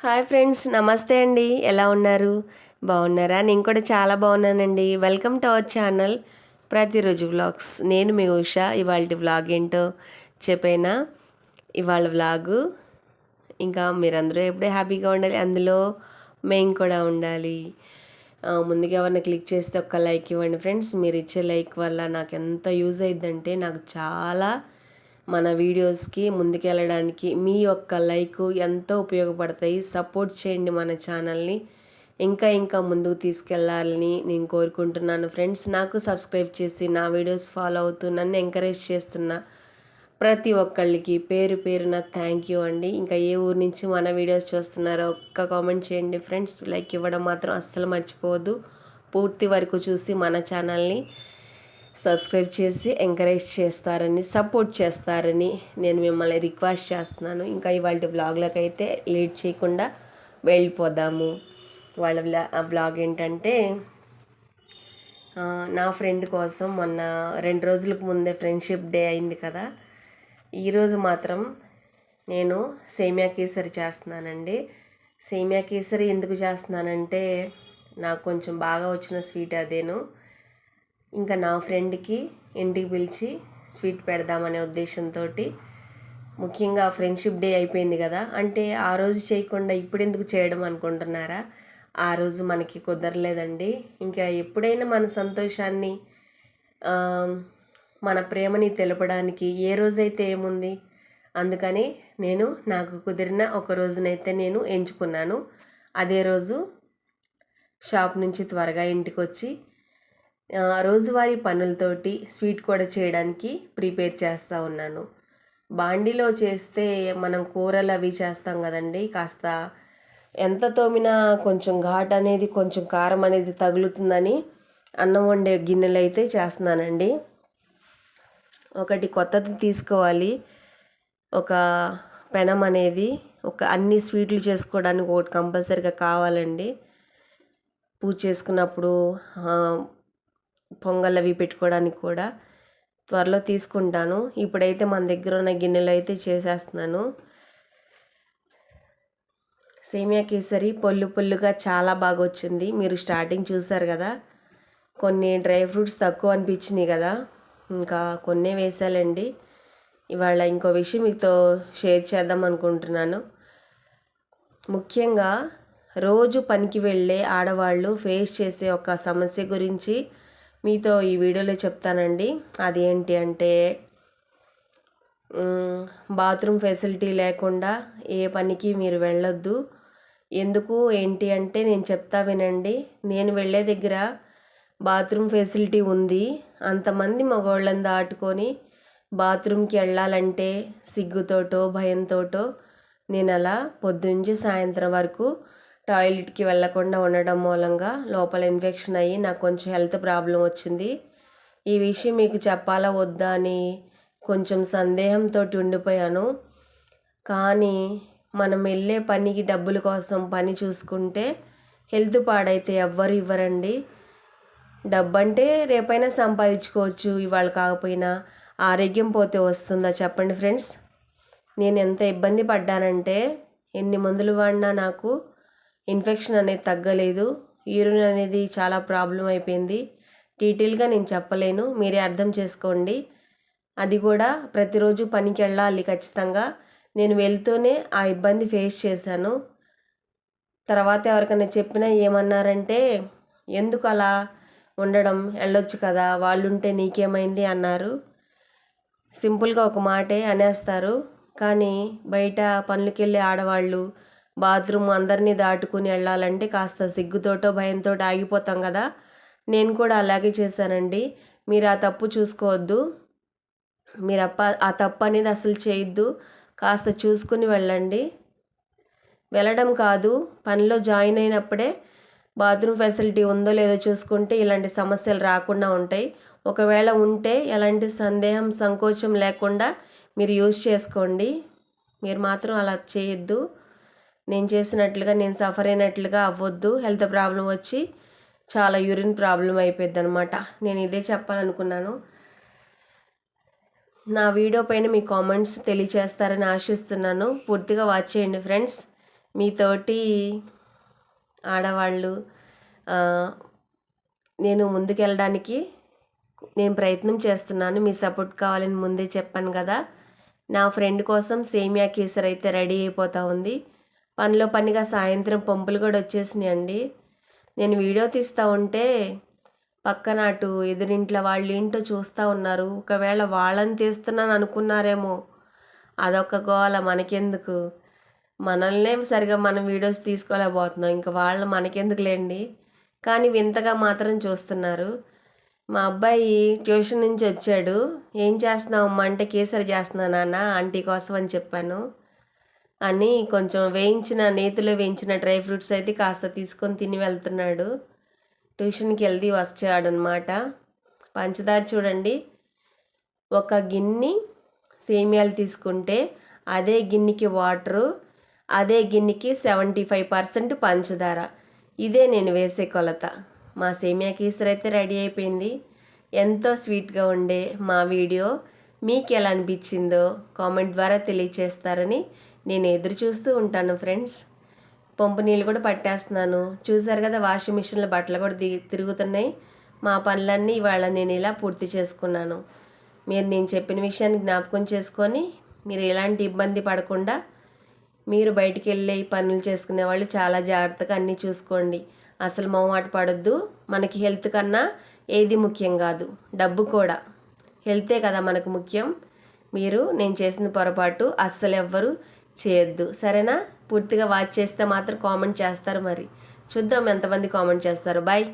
Hi friends, నమస్తే అండి. ఎలా ఉన్నారు? బాగున్నారా? నేను కూడా చాలా బాగున్నానండి. వెల్కమ్ టు అవర్ ఛానల్ ప్రతిరోజు వ్లాగ్స్. నేను మీ ఉషా. ఇవాళ వ్లాగ్ ఏంటో చెప్పేనా? ఇవాళ వ్లాగు ఇంకా మీరందరూ ఎప్పుడే హ్యాపీగా ఉండాలి, అందులో మేము కూడా ఉండాలి. ముందుగా ఎవరైనా క్లిక్ చేస్తే ఒక్క లైక్ ఇవ్వండి ఫ్రెండ్స్. మీరు ఇచ్చే లైక్ వల్ల నాకు ఎంత యూజ్ అయిద్దంటే, నాకు చాలా మన వీడియోస్కి ముందుకెళ్ళడానికి మీ యొక్క లైక్ ఎంతో ఉపయోగపడతాయి. సపోర్ట్ చేయండి మన ఛానల్ని. ఇంకా ఇంకా ముందుకు తీసుకెళ్ళాలని నేను కోరుకుంటున్నాను ఫ్రెండ్స్. నాకు సబ్స్క్రైబ్ చేసి నా వీడియోస్ ఫాలో అవుతూ నన్ను ఎంకరేజ్ చేస్తున్న ప్రతి ఒక్కళ్ళకి పేరు పేరున థ్యాంక్ యూ అండి. ఇంకా ఏ ఊరు నుంచి మన వీడియోస్ చూస్తున్నారో ఒక్క కామెంట్ చేయండి ఫ్రెండ్స్. లైక్ ఇవ్వడం మాత్రం అస్సలు మర్చిపోవద్దు. పూర్తి వరకు చూసి మన ఛానల్ని సబ్స్క్రైబ్ చేసి ఎంకరేజ్ చేస్తారని, సపోర్ట్ చేస్తారని నేను మిమ్మల్ని రిక్వెస్ట్ చేస్తున్నాను. ఇంకా ఇవాళ వ్లాగ్లోకి అయితే లేట్ చేయకుండా వెళ్ళిపోదాము. వాళ్ళ వ్లాగ్ ఏంటంటే, నా ఫ్రెండ్ కోసం మొన్న 2 రోజులకు ముందే ఫ్రెండ్షిప్ డే అయింది కదా. ఈరోజు మాత్రం నేను సేమియా కేసరి చేస్తున్నానండి. సేమియా కేసరి ఎందుకు చేస్తున్నానంటే, నాకు కొంచెం బాగా వచ్చిన స్వీట్ అదేను. ఇంకా నా ఫ్రెండ్కి ఇంటికి పిలిచి స్వీట్ పెడదామనే ఉద్దేశంతో, ముఖ్యంగా ఫ్రెండ్షిప్ డే అయిపోయింది కదా, అంటే ఆ రోజు చేయకుండా ఇప్పుడు ఎందుకు చేయడం అనుకుంటున్నారా? ఆ రోజు మనకి కుదరలేదండి. ఇంకా ఎప్పుడైనా మన సంతోషాన్ని, మన ప్రేమని తెలపడానికి ఏ రోజైతే ఏముంది. అందుకని నాకు కుదిరిన ఒక రోజునైతే నేను ఎంచుకున్నాను. అదే రోజు షాప్ నుంచి త్వరగా ఇంటికి వచ్చి రోజువారీ పనులతోటి స్వీట్ కూడా చేయడానికి ప్రిపేర్ చేస్తూ ఉన్నాను. బాండీలో చేస్తే మనం కూరలు అవి చేస్తాం కదండి, కాస్త ఎంత తోమినా కొంచెం ఘాట్ అనేది, కొంచెం కారం అనేది తగులుతుందని అన్నం వండే గిన్నెలు అయితే చేస్తున్నానండి. ఒకటి కొత్తది తీసుకోవాలి. ఒక పెనం అనేది అన్ని స్వీట్లు చేసుకోవడానికి ఒకటి కంపల్సరీగా కావాలండి. పూజ చేసుకున్నప్పుడు, పొంగల్ అవి పెట్టుకోవడానికి కూడా త్వరలో తీసుకుంటాను. ఇప్పుడైతే మన దగ్గర ఉన్న గిన్నెలు అయితే చేసేస్తున్నాను. సేమియా కేసరి పొల్లుగా చాలా బాగా వచ్చింది. మీరు స్టార్టింగ్ చూసారు కదా. కొన్ని డ్రై ఫ్రూట్స్ తక్కువ అనిపించినాయి కదా, ఇంకా కొన్నే వేసాలండి. ఇవాళ ఇంకో విషయం మీతో షేర్ చేద్దాం అనుకుంటున్నాను. ముఖ్యంగా రోజు పనికి వెళ్ళే ఆడవాళ్ళు ఫేస్ చేసే ఒక సమస్య గురించి మీతో ఈ వీడియోలో చెప్తానండి. అది ఏంటి అంటే, బాత్రూమ్ ఫెసిలిటీ లేకుండా ఏ పనికి మీరు వెళ్ళొద్దు. ఎందుకు ఏంటి అంటే నేను చెప్తా వినండి. నేను వెళ్ళే దగ్గర బాత్రూమ్ ఫెసిలిటీ ఉంది. అంతమంది మగవాళ్ళని దాటుకొని బాత్రూమ్కి వెళ్ళాలంటే సిగ్గుతోటో భయంతోటో నేను అలా పొద్దుంచి సాయంత్రం వరకు టాయిలెట్కి వెళ్ళకుండా ఉండడం మూలంగా లోపల ఇన్ఫెక్షన్ అయ్యి నాకు కొంచెం హెల్త్ ప్రాబ్లం వచ్చింది. ఈ విషయం మీకు చెప్పాలా వద్దా అని కొంచెం సందేహంతో ఉండిపోయాను. కానీ మనం వెళ్ళే పనికి డబ్బుల కోసం పని చూసుకుంటే హెల్త్ పాడైతే ఎవ్వరు ఇవ్వరండి. డబ్బు అంటే రేపైనా సంపాదించుకోవచ్చు, ఇవాళ కాకపోయినా. ఆరోగ్యం పోతే వస్తుందా చెప్పండి ఫ్రెండ్స్. నేను ఎంత ఇబ్బంది పడ్డానంటే, ఎన్ని మందులు వాడినా నాకు ఇన్ఫెక్షన్ అనేది తగ్గలేదు. యూరిన్ అనేది చాలా ప్రాబ్లం అయిపోయింది. డీటెయిల్గా నేను చెప్పలేను, మీరే అర్థం చేసుకోండి. అది కూడా ప్రతిరోజు పనికి వెళ్ళాలి ఖచ్చితంగా. నేను వెళ్తూనే ఆ ఇబ్బంది ఫేస్ చేశాను. తర్వాత ఎవరికైనా చెప్పినా ఏమన్నారంటే, ఎందుకు అలా ఉండడం, వెళ్ళొచ్చు కదా, వాళ్ళు ఉంటే నీకేమైంది అన్నారు. సింపుల్గా ఒక మాటే అనేస్తారు. కానీ బయట పనులకి వెళ్ళే ఆడవాళ్ళు బాత్రూమ్ అందరినీ దాటుకుని వెళ్ళాలంటే కాస్త సిగ్గుతోటో భయంతో ఆగిపోతాం కదా. నేను కూడా అలాగే చేశానండి. మీరు ఆ తప్పు చూసుకోవద్దు. మీరు ఆ తప్పు అనేది అసలు చేయొద్దు. కాస్త చూసుకుని వెళ్ళండి. వెళ్ళడం కాదు, పనిలో జాయిన్ అయినప్పుడే బాత్రూమ్ ఫెసిలిటీ ఉందో లేదో చూసుకుంటే ఇలాంటి సమస్యలు రాకుండా ఉంటాయి. ఒకవేళ ఉంటే ఎలాంటి సందేహం సంకోచం లేకుండా మీరు యూజ్ చేసుకోండి. మీరు మాత్రం అలా చేయొద్దు. నేను చేసినట్లుగా, నేను సఫర్ అయినట్లుగా అవ్వద్దు. హెల్త్ ప్రాబ్లం వచ్చి చాలా యూరిన్ ప్రాబ్లం అయిపోద్ది అనమాట. నేను ఇదే చెప్పాలనుకున్నాను. నా వీడియో పైన మీ కామెంట్స్ తెలియచేస్తారని ఆశిస్తున్నాను. పూర్తిగా వాచ్ చేయండి ఫ్రెండ్స్. మీతోటి ఆడవాళ్ళు నేను ముందుకెళ్ళడానికి నేను ప్రయత్నం చేస్తున్నాను. మీ సపోర్ట్ కావాలని ముందే చెప్పాను కదా. నా ఫ్రెండ్ కోసం సేమియా కేసరి అయితే రెడీ అయిపోతూ ఉంది. పనిలో పనిగా సాయంత్రం పంపులు కూడా వచ్చేసినాయండి. నేను వీడియో తీస్తూ ఉంటే పక్కన అటు ఎదురింట్లో వాళ్ళు ఏంటో చూస్తూ ఉన్నారు. ఒకవేళ వాళ్ళని తీస్తున్నాను అనుకున్నారేమో. అదొక గోల, మనకెందుకు, మనల్నే సరిగా మనం వీడియోస్ తీసుకోలేకపోతున్నాం, ఇంకా వాళ్ళు మనకెందుకులేండి. కానీ వింతగా మాత్రం చూస్తున్నారు. మా అబ్బాయి ట్యూషన్ నుంచి వచ్చాడు. ఏం చేస్తున్నావు అమ్మ అంటే కేసరి చేస్తున్నా నాన్న ఆంటీ కోసం అని చెప్పాను. అని కొంచెం నేతిలో వేయించిన డ్రై ఫ్రూట్స్ అయితే కాస్త తీసుకొని తిని వెళ్తున్నాడు. ట్యూషన్కి వెళ్ది వచ్చాడనమాట. పంచదార చూడండి, ఒక గిన్నె సేమియాలు తీసుకుంటే అదే గిన్నెకి వాటరు, అదే గిన్నెకి 75% పంచదార. ఇదే నేను వేసే కొలత. మా సేమియా కేసరి అయితే రెడీ అయిపోయింది. ఎంతో స్వీట్గా ఉండే మా వీడియో మీకు ఎలా అనిపించిందో కామెంట్ ద్వారా తెలియచేస్తారని నేను ఎదురు చూస్తూ ఉంటాను ఫ్రెండ్స్. పంపు నీళ్ళు కూడా పట్టేస్తున్నాను. చూసారు కదా, వాషింగ్ మిషన్లో బట్టలు కూడా తిరుగుతున్నాయి. మా పనులన్నీ ఇవాళ నేను ఇలా పూర్తి చేసుకున్నాను. మీరు నేను చెప్పిన విషయాన్ని జ్ఞాపకం చేసుకొని మీరు ఎలాంటి ఇబ్బంది పడకుండా మీరు బయటికి వెళ్ళి పనులు చేసుకునే వాళ్ళు చాలా జాగ్రత్తగా అన్నీ చూసుకోండి. అసలు మొహమాట పడొద్దు. మనకి హెల్త్ కన్నా ఏది ముఖ్యం కాదు, డబ్బు కూడా. హెల్తే కదా మనకు ముఖ్యం. నేను చేసిన పొరపాటు అస్సలు ఎవ్వరూ చేయొద్దు, సరేనా? పూర్తిగా వాచ్ చేస్తే మాత్రం కామెంట్ చేస్తారు. మరి చూద్దాం ఎంతమంది కామెంట్ చేస్తారు. బాయ్.